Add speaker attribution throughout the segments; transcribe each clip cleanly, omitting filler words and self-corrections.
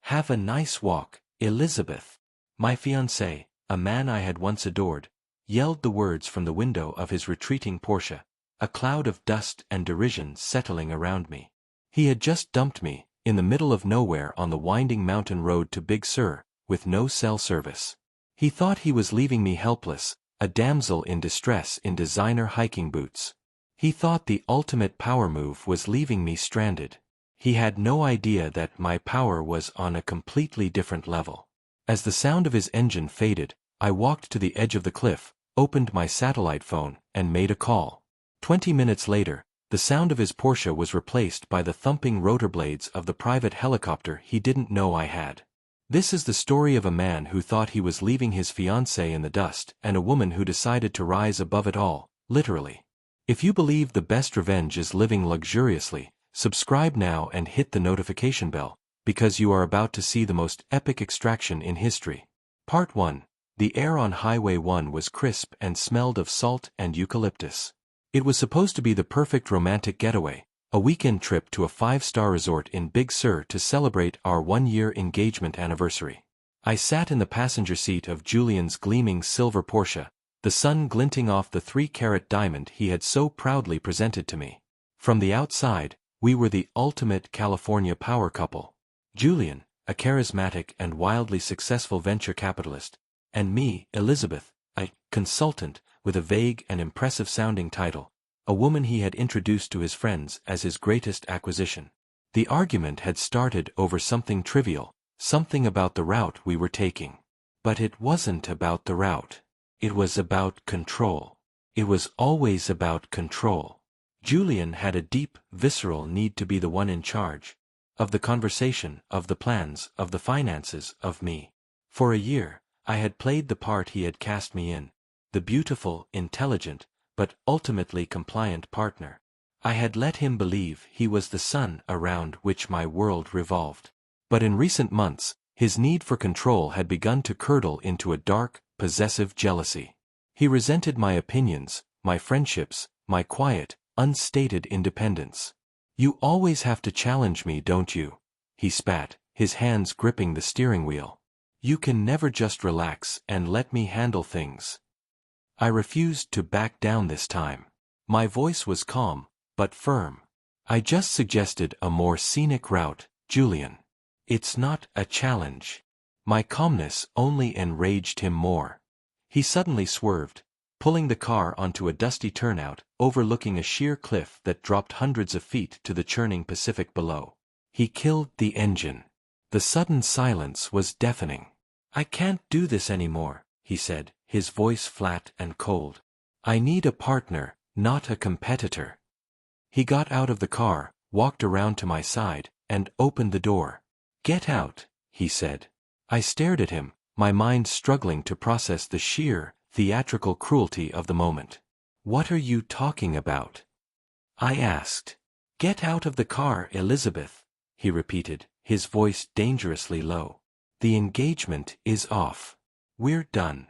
Speaker 1: Have a nice walk, Elizabeth. My fiancé, a man I had once adored, yelled the words from the window of his retreating Porsche, a cloud of dust and derision settling around me. He had just dumped me, in the middle of nowhere on the winding mountain road to Big Sur, with no cell service. He thought he was leaving me helpless, a damsel in distress in designer hiking boots. He thought the ultimate power move was leaving me stranded. He had no idea that my power was on a completely different level. As the sound of his engine faded, I walked to the edge of the cliff, opened my satellite phone, and made a call. 20 minutes later, the sound of his Porsche was replaced by the thumping rotor blades of the private helicopter he didn't know I had. This is the story of a man who thought he was leaving his fiancée in the dust and a woman who decided to rise above it all, literally. If you believe the best revenge is living luxuriously, subscribe now and hit the notification bell, because you are about to see the most epic extraction in history. Part 1. The air on Highway 1 was crisp and smelled of salt and eucalyptus. It was supposed to be the perfect romantic getaway, a weekend trip to a 5-star resort in Big Sur to celebrate our 1-year engagement anniversary. I sat in the passenger seat of Julian's gleaming silver Porsche, the sun glinting off the 3-carat diamond he had so proudly presented to me. From the outside, we were the ultimate California power couple. Julian, a charismatic and wildly successful venture capitalist, and me, Elizabeth, a consultant with a vague and impressive-sounding title, a woman he had introduced to his friends as his greatest acquisition. The argument had started over something trivial, something about the route we were taking. But it wasn't about the route. It was about control. It was always about control. Julian had a deep, visceral need to be the one in charge. Of the conversation, of the plans, of the finances, of me. For a year, I had played the part he had cast me in. The beautiful, intelligent, but ultimately compliant partner. I had let him believe he was the sun around which my world revolved. But in recent months, his need for control had begun to curdle into a dark, possessive jealousy. He resented my opinions, my friendships, my quiet, unstated independence. "You always have to challenge me, don't you?" he spat, his hands gripping the steering wheel. "You can never just relax and let me handle things." I refused to back down this time. My voice was calm, but firm. "I just suggested a more scenic route, Julian. It's not a challenge." My calmness only enraged him more. He suddenly swerved, pulling the car onto a dusty turnout, overlooking a sheer cliff that dropped hundreds of feet to the churning Pacific below. He killed the engine. The sudden silence was deafening. "I can't do this anymore," he said, his voice flat and cold. "I need a partner, not a competitor." He got out of the car, walked around to my side, and opened the door. "Get out," he said. I stared at him, my mind struggling to process the sheer, theatrical cruelty of the moment. "What are you talking about?" I asked. "Get out of the car, Elizabeth," he repeated, his voice dangerously low. "The engagement is off. We're done."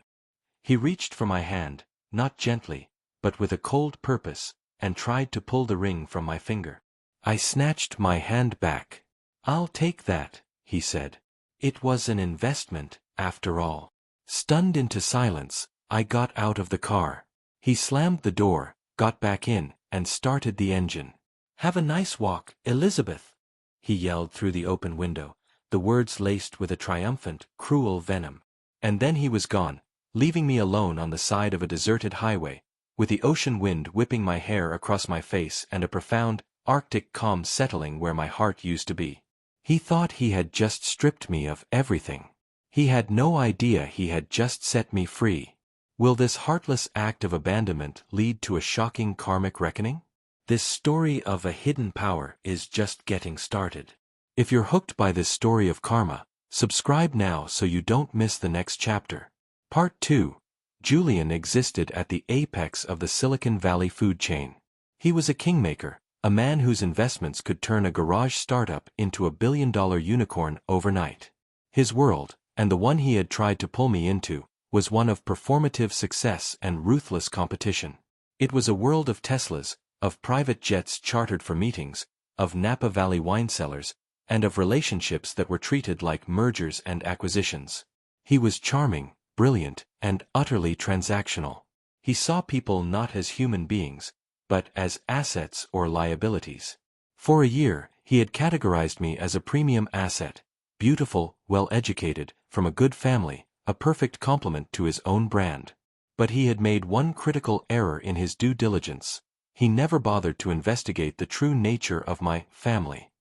Speaker 1: He reached for my hand, not gently, but with a cold purpose, and tried to pull the ring from my finger. I snatched my hand back. "I'll take that," he said. It was an investment, after all. Stunned into silence, I got out of the car. He slammed the door, got back in, and started the engine. "Have a nice walk, Elizabeth," he yelled through the open window, the words laced with a triumphant, cruel venom. And then he was gone, leaving me alone on the side of a deserted highway, with the ocean wind whipping my hair across my face and a profound, Arctic calm settling where my heart used to be. He thought he had just stripped me of everything. He had no idea he had just set me free. Will this heartless act of abandonment lead to a shocking karmic reckoning? This story of a hidden power is just getting started. If you're hooked by this story of karma, subscribe now so you don't miss the next chapter. Part 2. Julian existed at the apex of the Silicon Valley food chain. He was a kingmaker, a man whose investments could turn a garage startup into a billion-dollar unicorn overnight. His world, and the one he had tried to pull me into, was one of performative success and ruthless competition. It was a world of Teslas, of private jets chartered for meetings, of Napa Valley wine cellars, and of relationships that were treated like mergers and acquisitions. He was charming, brilliant, and utterly transactional. He saw people not as human beings, but as assets or liabilities. For a year, he had categorized me as a premium asset, beautiful, well-educated, from a good family, a perfect complement to his own brand. But he had made one critical error in his due diligence. He never bothered to investigate the true nature of my family.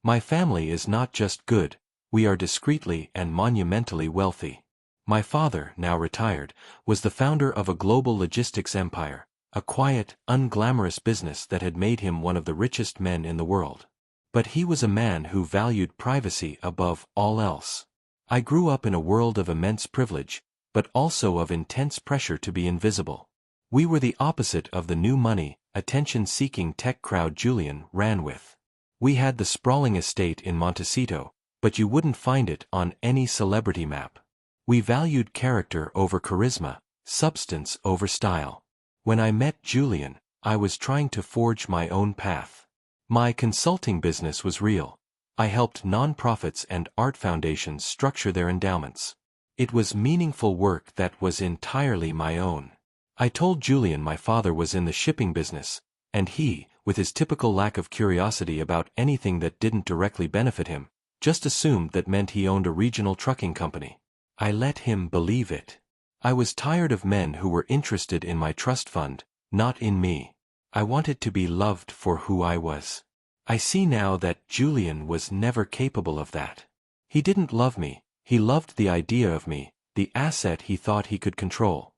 Speaker 1: My family is not just good, we are discreetly and monumentally wealthy. My father, now retired, was the founder of a global logistics empire, a quiet, unglamorous business that had made him one of the richest men in the world. But he was a man who valued privacy above all else. I grew up in a world of immense privilege, but also of intense pressure to be invisible. We were the opposite of the new money, attention-seeking tech crowd Julian ran with. We had the sprawling estate in Montecito, but you wouldn't find it on any celebrity map. We valued character over charisma, substance over style. When I met Julian, I was trying to forge my own path. My consulting business was real. I helped nonprofits and art foundations structure their endowments. It was meaningful work that was entirely my own. I told Julian my father was in the shipping business, and he, with his typical lack of curiosity about anything that didn't directly benefit him, just assumed that meant he owned a regional trucking company. I let him believe it. I was tired of men who were interested in my trust fund, not in me. I wanted to be loved for who I was. I see now that Julian was never capable of that. He didn't love me, he loved the idea of me, the asset he thought he could control.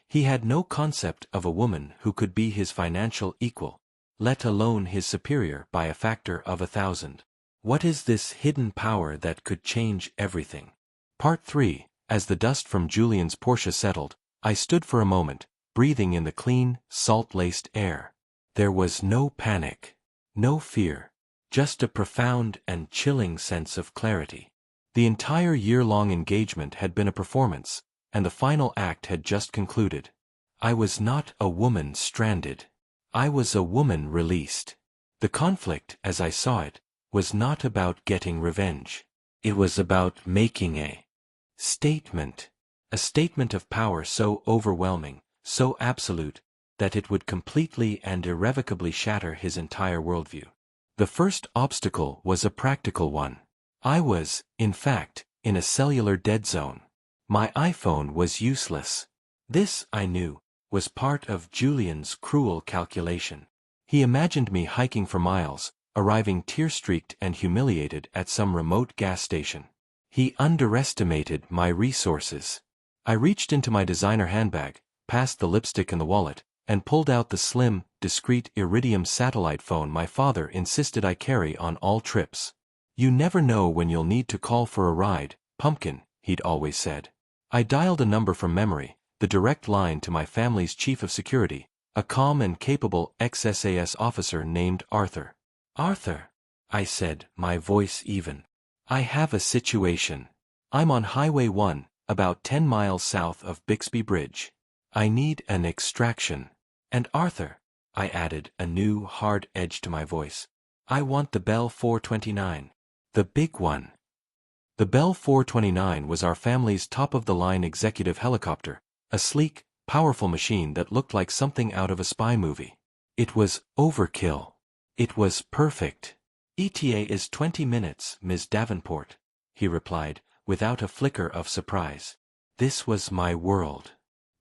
Speaker 1: He had no concept of a woman who could be his financial equal, let alone his superior by a factor of 1,000. What is this hidden power that could change everything? Part 3. As the dust from Julian's Porsche settled, I stood for a moment, breathing in the clean, salt-laced air. There was no panic, no fear, just a profound and chilling sense of clarity. The entire year-long engagement had been a performance, and the final act had just concluded. I was not a woman stranded. I was a woman released. The conflict, as I saw it, was not about getting revenge. It was about making a statement of power so overwhelming, so absolute, that it would completely and irrevocably shatter his entire worldview. The first obstacle was a practical one. I was, in fact, in a cellular dead zone. My iPhone was useless. This, I knew, was part of Julian's cruel calculation. He imagined me hiking for miles, arriving tear-streaked and humiliated at some remote gas station. He underestimated my resources. I reached into my designer handbag, past the lipstick and the wallet, and pulled out the slim, discreet Iridium satellite phone my father insisted I carry on all trips. "You never know when you'll need to call for a ride, pumpkin," he'd always said. I dialed a number from memory, the direct line to my family's chief of security, a calm and capable ex-SAS officer named Arthur. "Arthur," I said, my voice even. "I have a situation. I'm on Highway 1, about 10 miles south of Bixby Bridge. I need an extraction. And Arthur," I added, a new, hard edge to my voice, "I want the Bell 429. The big one." The Bell 429 was our family's top-of-the-line executive helicopter, a sleek, powerful machine that looked like something out of a spy movie. It was overkill. It was perfect. "ETA is 20 minutes, Ms. Davenport," he replied, without a flicker of surprise. This was my world.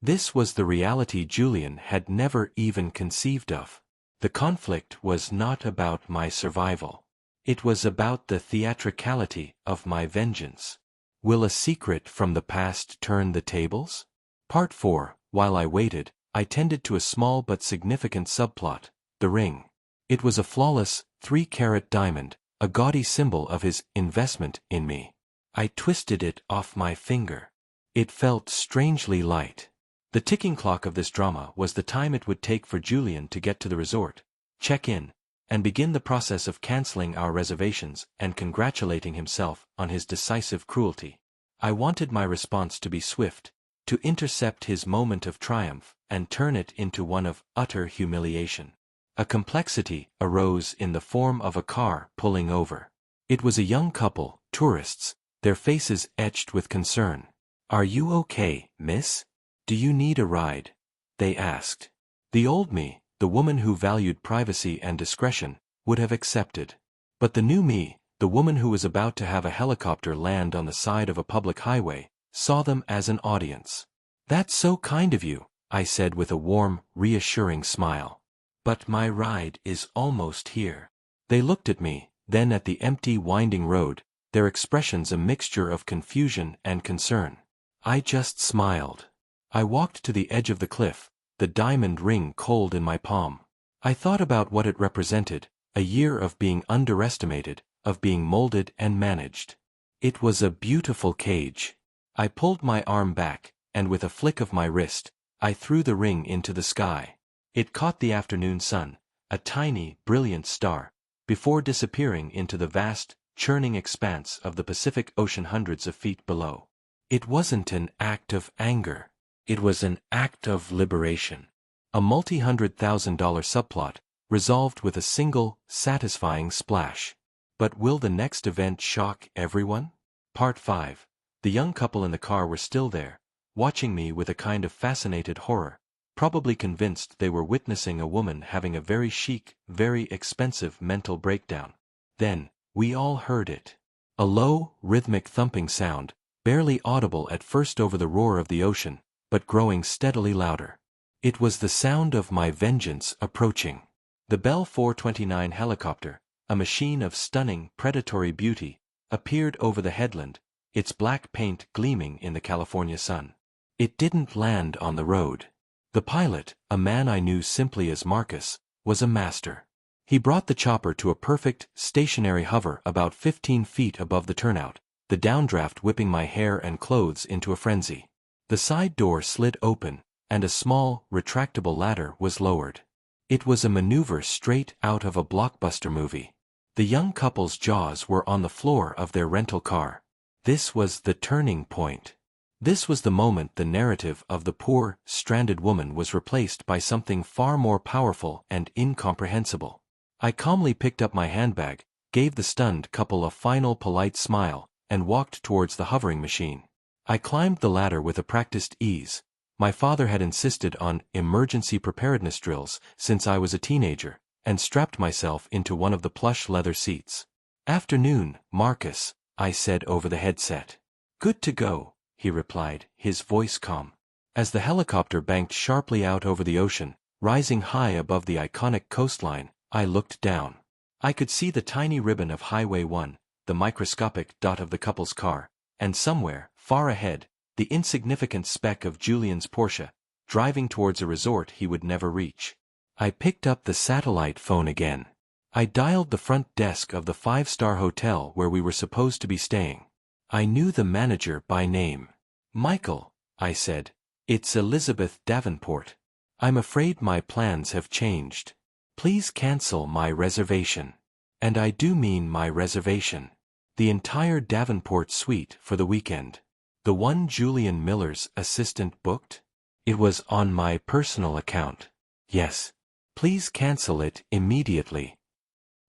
Speaker 1: This was the reality Julian had never even conceived of. The conflict was not about my survival. It was about the theatricality of my vengeance. Will a secret from the past turn the tables? Part 4. While I waited, I tended to a small but significant subplot, the ring. It was a flawless, 3-carat diamond, a gaudy symbol of his investment in me. I twisted it off my finger. It felt strangely light. The ticking clock of this drama was the time it would take for Julian to get to the resort, check in, and begin the process of canceling our reservations and congratulating himself on his decisive cruelty. I wanted my response to be swift, to intercept his moment of triumph and turn it into one of utter humiliation. A complexity arose in the form of a car pulling over. It was a young couple, tourists, their faces etched with concern. "Are you okay, miss? Do you need a ride?" they asked. The old me, the woman who valued privacy and discretion, would have accepted. But the new me, the woman who was about to have a helicopter land on the side of a public highway, saw them as an audience. "That's so kind of you," I said with a warm, reassuring smile. "But my ride is almost here." They looked at me, then at the empty winding road, their expressions a mixture of confusion and concern. I just smiled. I walked to the edge of the cliff, the diamond ring cold in my palm. I thought about what it represented, a year of being underestimated, of being molded and managed. It was a beautiful cage. I pulled my arm back, and with a flick of my wrist, I threw the ring into the sky. It caught the afternoon sun, a tiny, brilliant star, before disappearing into the vast, churning expanse of the Pacific Ocean hundreds of feet below. It wasn't an act of anger. It was an act of liberation. A multi-$100,000 subplot, resolved with a single, satisfying splash. But will the next event shock everyone? Part 5. The young couple in the car were still there, watching me with a kind of fascinated horror, probably convinced they were witnessing a woman having a very chic, very expensive mental breakdown. Then, we all heard it. A low, rhythmic thumping sound, barely audible at first over the roar of the ocean, but growing steadily louder. It was the sound of my vengeance approaching. The Bell 429 helicopter, a machine of stunning, predatory beauty, appeared over the headland, its black paint gleaming in the California sun. It didn't land on the road. The pilot, a man I knew simply as Marcus, was a master. He brought the chopper to a perfect, stationary hover about 15 feet above the turnout, the downdraft whipping my hair and clothes into a frenzy. The side door slid open, and a small, retractable ladder was lowered. It was a maneuver straight out of a blockbuster movie. The young couple's jaws were on the floor of their rental car. This was the turning point. This was the moment the narrative of the poor, stranded woman was replaced by something far more powerful and incomprehensible. I calmly picked up my handbag, gave the stunned couple a final polite smile, and walked towards the hovering machine. I climbed the ladder with a practiced ease. My father had insisted on emergency preparedness drills since I was a teenager, and strapped myself into one of the plush leather seats. "Afternoon, Marcus," I said over the headset. "Good to go," he replied, his voice calm. As the helicopter banked sharply out over the ocean, rising high above the iconic coastline, I looked down. I could see the tiny ribbon of Highway 1, the microscopic dot of the couple's car, and somewhere, far ahead, the insignificant speck of Julian's Porsche, driving towards a resort he would never reach. I picked up the satellite phone again. I dialed the front desk of the five-star hotel where we were supposed to be staying. I knew the manager by name. "Michael," I said, "it's Elizabeth Davenport. I'm afraid my plans have changed. Please cancel my reservation. And I do mean my reservation. The entire Davenport suite for the weekend. The one Julian Miller's assistant booked? It was on my personal account. Yes. Please cancel it immediately.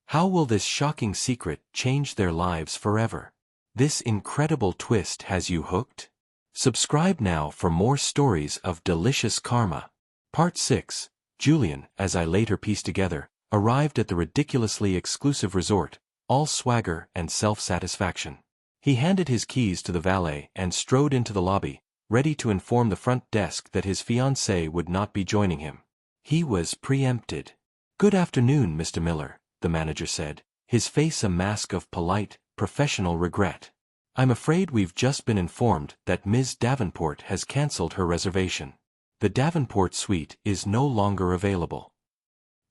Speaker 1: How will this shocking secret change their lives forever? This incredible twist has you hooked? Subscribe now for more stories of delicious karma." Part 6. Julian, as I later pieced together, arrived at the ridiculously exclusive resort, all swagger and self-satisfaction. He handed his keys to the valet and strode into the lobby, ready to inform the front desk that his fiancée would not be joining him. He was preempted. "Good afternoon, Mr. Miller," the manager said, his face a mask of polite, professional regret. "I'm afraid we've just been informed that Ms. Davenport has cancelled her reservation. The Davenport suite is no longer available."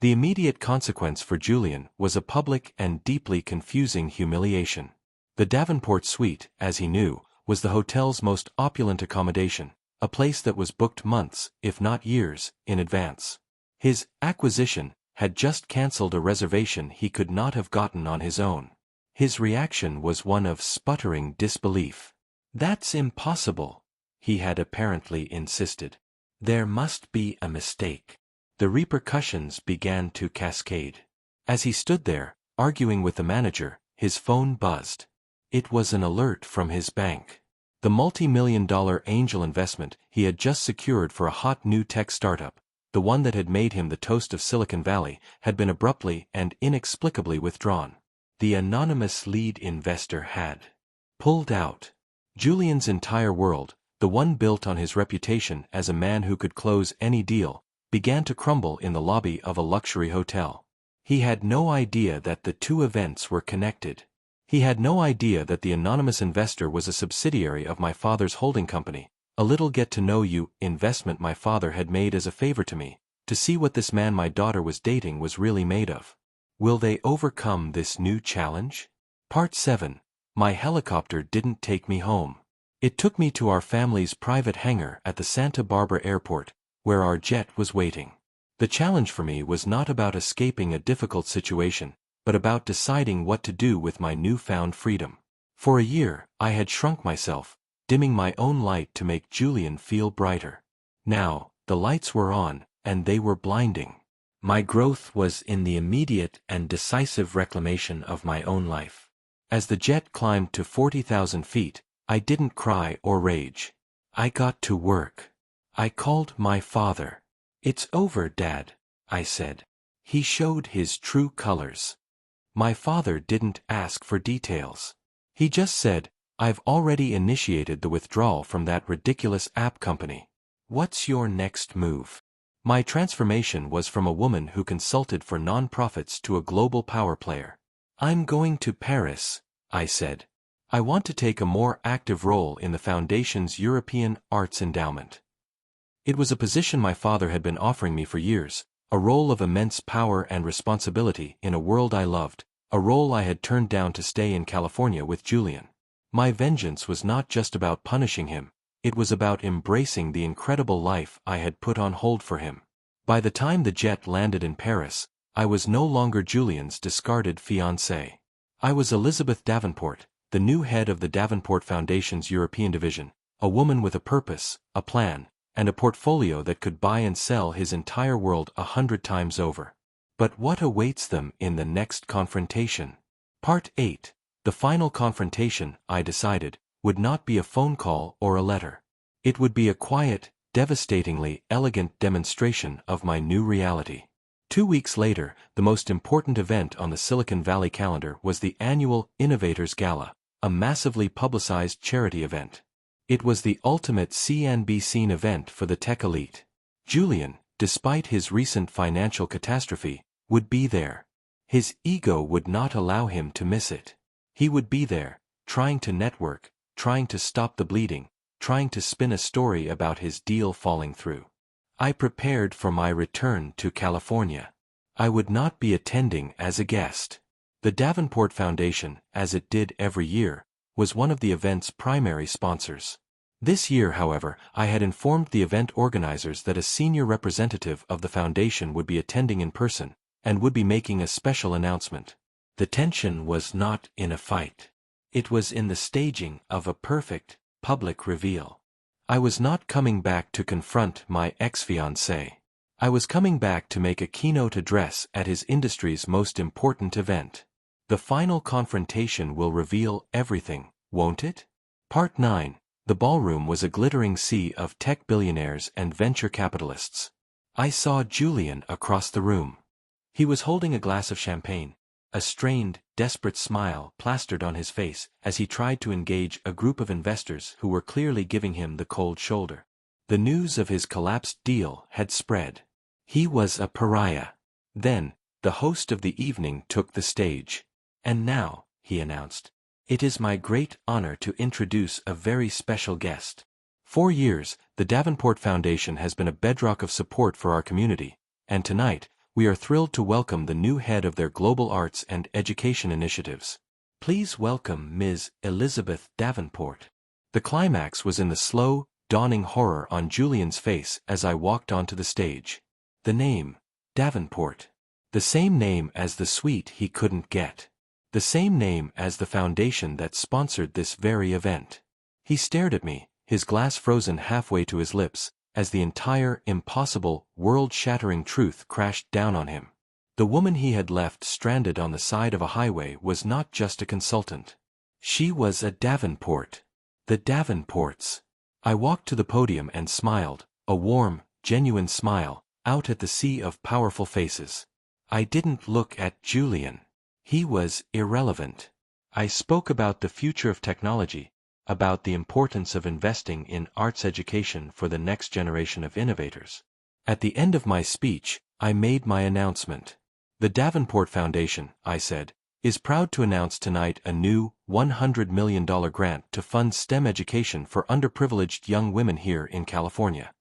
Speaker 1: The immediate consequence for Julian was a public and deeply confusing humiliation. The Davenport suite, as he knew, was the hotel's most opulent accommodation, a place that was booked months, if not years, in advance. His acquisition had just cancelled a reservation he could not have gotten on his own. His reaction was one of sputtering disbelief. "That's impossible," he had apparently insisted. "There must be a mistake." The repercussions began to cascade. As he stood there, arguing with the manager, his phone buzzed. It was an alert from his bank. The multi-million-dollar angel investment he had just secured for a hot new tech startup, the one that had made him the toast of Silicon Valley, had been abruptly and inexplicably withdrawn. The anonymous lead investor had pulled out. Julian's entire world, the one built on his reputation as a man who could close any deal, began to crumble in the lobby of a luxury hotel. He had no idea that the two events were connected. He had no idea that the anonymous investor was a subsidiary of my father's holding company, a little get-to-know-you investment my father had made as a favor to me, to see what this man my daughter was dating was really made of. Will they overcome this new challenge? Part 7. My helicopter didn't take me home. It took me to our family's private hangar at the Santa Barbara airport, where our jet was waiting. The challenge for me was not about escaping a difficult situation, but about deciding what to do with my newfound freedom. For a year, I had shrunk myself, dimming my own light to make Julian feel brighter. Now, the lights were on, and they were blinding. My growth was in the immediate and decisive reclamation of my own life. As the jet climbed to 40,000 feet, I didn't cry or rage. I got to work. I called my father. "It's over, Dad," I said. He showed his true colors. My father didn't ask for details. He just said, "I've already initiated the withdrawal from that ridiculous app company. What's your next move?" My transformation was from a woman who consulted for non-profits to a global power player. "I'm going to Paris," I said. "I want to take a more active role in the Foundation's European Arts Endowment." It was a position my father had been offering me for years, a role of immense power and responsibility in a world I loved, a role I had turned down to stay in California with Julian. My vengeance was not just about punishing him, it was about embracing the incredible life I had put on hold for him. By the time the jet landed in Paris, I was no longer Julian's discarded fiancée. I was Elizabeth Davenport, the new head of the Davenport Foundation's European division, a woman with a purpose, a plan, and a portfolio that could buy and sell his entire world 100 times over. But what awaits them in the next confrontation? Part 8. The final confrontation, I decided, would not be a phone call or a letter. It would be a quiet, devastatingly elegant demonstration of my new reality. 2 weeks later, the most important event on the Silicon Valley calendar was the annual Innovators Gala, a massively publicized charity event. It was the ultimate CNBC event for the tech elite. Julian, despite his recent financial catastrophe, would be there. His ego would not allow him to miss it. He would be there, trying to network, trying to stop the bleeding, trying to spin a story about his deal falling through. I prepared for my return to California. I would not be attending as a guest. The Davenport Foundation, as it did every year, was one of the event's primary sponsors. This year, however, I had informed the event organizers that a senior representative of the foundation would be attending in person, and would be making a special announcement. The tension was not in a fight. It was in the staging of a perfect, public reveal. I was not coming back to confront my ex-fiancé. I was coming back to make a keynote address at his industry's most important event. The final confrontation will reveal everything, won't it? Part 9. The ballroom was a glittering sea of tech billionaires and venture capitalists. I saw Julian across the room. He was holding a glass of champagne, a strained, desperate smile plastered on his face as he tried to engage a group of investors who were clearly giving him the cold shoulder. The news of his collapsed deal had spread. He was a pariah. Then, the host of the evening took the stage. "And now," he announced, "it is my great honor to introduce a very special guest. 4 years, the Davenport Foundation has been a bedrock of support for our community, and tonight, we are thrilled to welcome the new head of their global arts and education initiatives. Please welcome Ms. Elizabeth Davenport." The climax was in the slow, dawning horror on Julian's face as I walked onto the stage. The name, Davenport. The same name as the suite he couldn't get. The same name as the foundation that sponsored this very event. He stared at me, his glass frozen halfway to his lips, as the entire, impossible, world-shattering truth crashed down on him. The woman he had left stranded on the side of a highway was not just a consultant. She was a Davenport. The Davenports. I walked to the podium and smiled, a warm, genuine smile, out at the sea of powerful faces. I didn't look at Julian. He was irrelevant. I spoke about the future of technology, about the importance of investing in arts education for the next generation of innovators. At the end of my speech, I made my announcement. The Davenport Foundation, I said, is proud to announce tonight a new $100 million grant to fund STEM education for underprivileged young women here in California.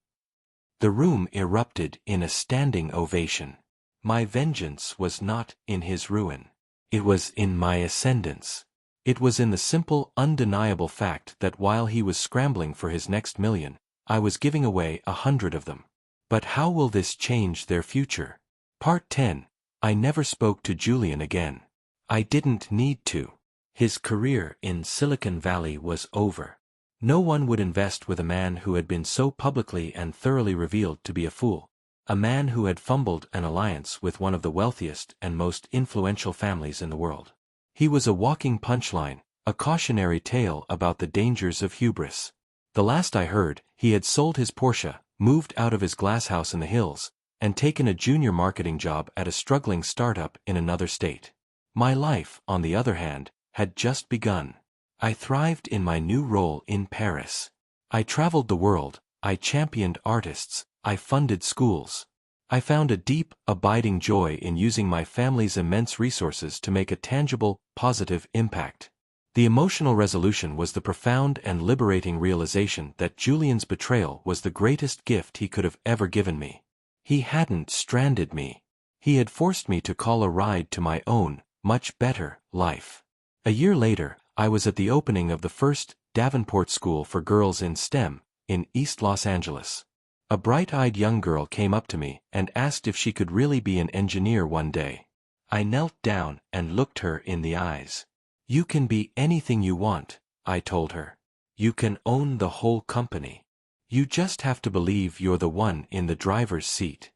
Speaker 1: The room erupted in a standing ovation. My vengeance was not in his ruin. It was in my ascendance. It was in the simple, undeniable fact that while he was scrambling for his next million, I was giving away 100 of them. But how will this change their future? Part 10. I never spoke to Julian again. I didn't need to. His career in Silicon Valley was over. No one would invest with a man who had been so publicly and thoroughly revealed to be a fool, a man who had fumbled an alliance with one of the wealthiest and most influential families in the world. He was a walking punchline, a cautionary tale about the dangers of hubris. The last I heard, he had sold his Porsche, moved out of his glass house in the hills, and taken a junior marketing job at a struggling startup in another state. My life, on the other hand, had just begun. I thrived in my new role in Paris. I traveled the world, I championed artists, I funded schools. I found a deep, abiding joy in using my family's immense resources to make a tangible, positive impact. The emotional resolution was the profound and liberating realization that Julian's betrayal was the greatest gift he could have ever given me. He hadn't stranded me. He had forced me to call a ride to my own, much better, life. A year later, I was at the opening of the first Davenport School for Girls in STEM, in East Los Angeles. A bright-eyed young girl came up to me and asked if she could really be an engineer one day. I knelt down and looked her in the eyes. "You can be anything you want," I told her. "You can own the whole company. You just have to believe you're the one in the driver's seat."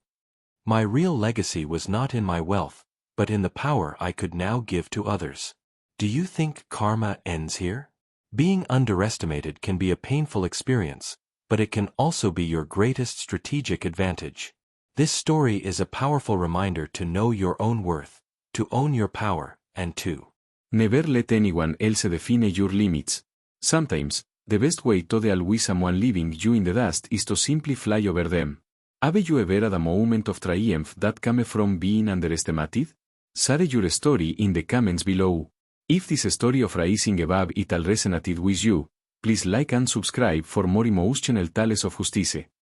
Speaker 1: My real legacy was not in my wealth, but in the power I could now give to others. Do you think karma ends here? Being underestimated can be a painful experience, but it can also be your greatest strategic advantage. This story is a powerful reminder to know your own worth, to own your power, and to
Speaker 2: never let anyone else define your limits. Sometimes, the best way to deal with someone leaving you in the dust is to simply fly over them. Have you ever had a moment of triumph that came from being underestimated? Share your story in the comments below. If this story of rising above it all resonated with you, please like and subscribe for more emotional tales of justice.